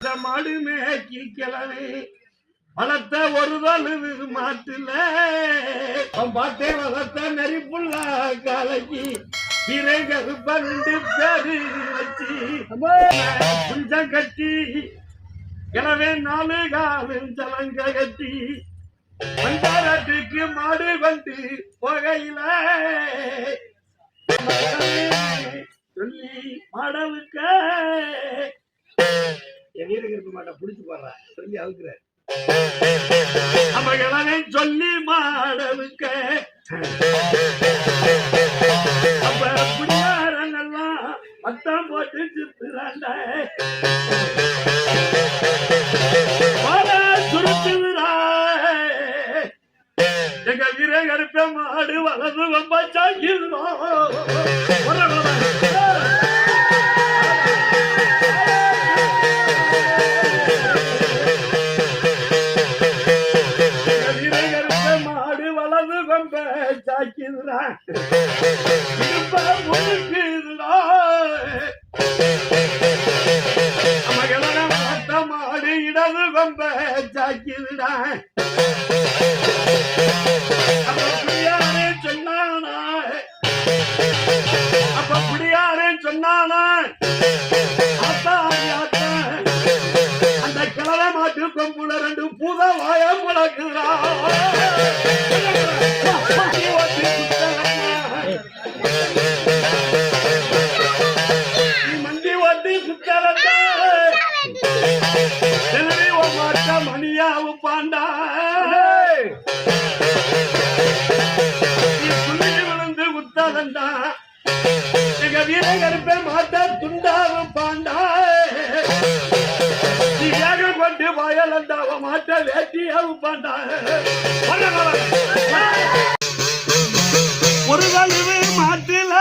மாடு மேய்க்கி கிளவி வளர்த்த ஒரு தழுவு மாட்டுல பாட்டே வளர்த்த நெறிப்புள்ள காலைக்கு பிறகு பண்டு பேரு வச்சு குஞ்சம் கட்டி கிளவே 4 காலும் சலங்க கட்டி பண்டாரத்துக்கு மாடு வந்து போகையில சொல்லி மாடவுக்க வீரங்க இருக்க மாட்டா புடிச்சு போடுற சொல்லி அவுக்குற அவங்களே சொல்லி மாடவுக்க அப்ப புடியாரங்கெல்லாம் மத்தம் போட்டு சுத்துறாண்ட சுருத்துறா எங்க வீரங்க இருக்க மாடு வளர்ந்து ரொம்ப சாக்கிடுவோம் மாடு இடது கொம்ப சாக்கிடுடா அப்படியாரே சொன்னானா அப்ப அப்படியாரே சொன்னானா அந்த கிழமை மாட்டு கொம்புல 2 பூத வாய முழக்குறா மண்டி ஓட்டி சுத்தலண்டா மணியாவு பாண்டா விழுந்து குத்தாதண்டா எங்க வீரகருப்ப மாட்டா துண்டாவு பாண்டா கொண்டு வயலண்டாவ மாட்ட வேட்டியாவு பாண்டா ஒரு கழுவு மாட்டுல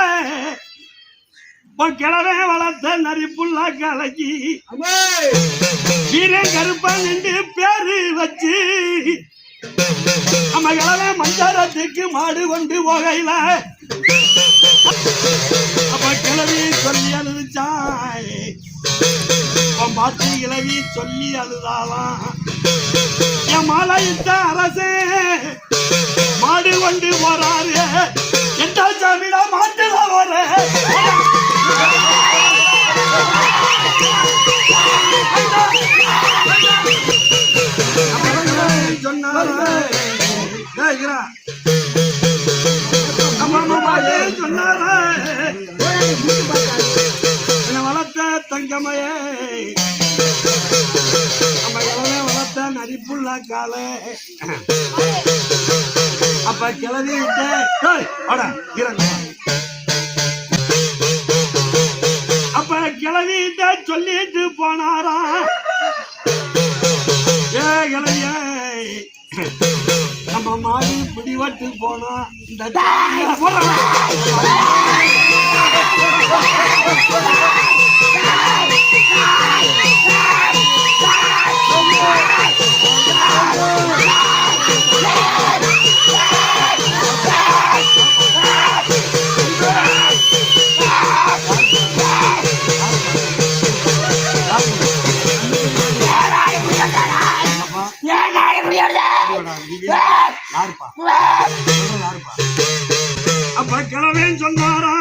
கிழவே வளர்த்த நரிப்புள்ள கலக்கி வீரன் கருப்பா நின்று பேரு வச்சு நம்ம கிழவே மஞ்சாரத்துக்கு மாடு கொண்டு போகையில அப்ப கிழவி சொல்லி அழுதுச்சாய் பார்த்து கிழவி சொல்லி அழுதாலாம் என் மாலையிட்ட அரசே மாடு கொண்டு போறாரு எந்த சாமிடா மாட்டுதான் வர வளர்த்த தங்கமையே வளர்த்த நரிப்புள்ள கால அப்ப கிளவி அப்ப கிளவிட்ட சொல்லிட்டு போனாரா ஏ கிளவிய நம்ம மாடு பிடிவட்டு போனா இந்த அப்ப கிழவன் சொன்னாரா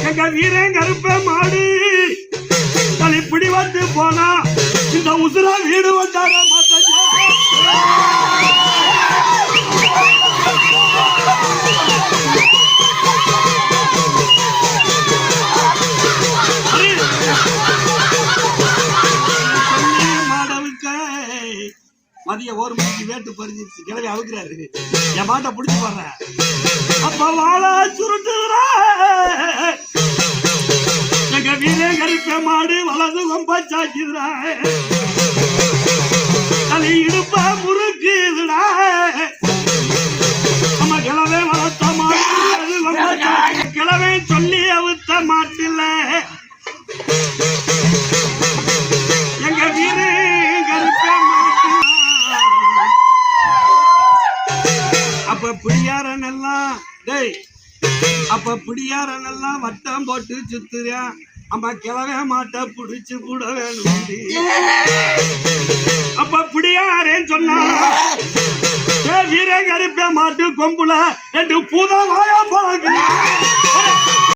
எங்க வீரன் கருப்ப மாடு தலை பிடி வந்து போனா இந்த உசுரா வீடு வந்தார மதிய 1 மணிக்கு வேட்டு பறிஞ்சிருச்சு கிளவி அவுக்குறாரு என் பாட்டை பிடிச்சு போடுறேன் அப்ப வாழ சுருட்டுறா எங்க வீரே கருப்ப மாடு வலது கொம்ப சாக்கிடுறா தலை இடுப்ப முறுக்குதுடா நம்ம கிளவே வளர்த்த மாடு கிளவே சொல்லி அவுத்த மாட்டில்ல எங்க வீரே கருப்ப அப்ப பிடியாரனெல்லாம் டேய் அப்ப பிடியாரனெல்லாம் வட்டம் போட்டு சுத்துறியா அம்மா கிளவே மாட்ட புடிச்சு கூட வேணும் அப்ப பிடியாரேன்னு சொன்னா வீரன் கருப்ப மாட்டு கொம்புல 2 பூதா வாயா போங்க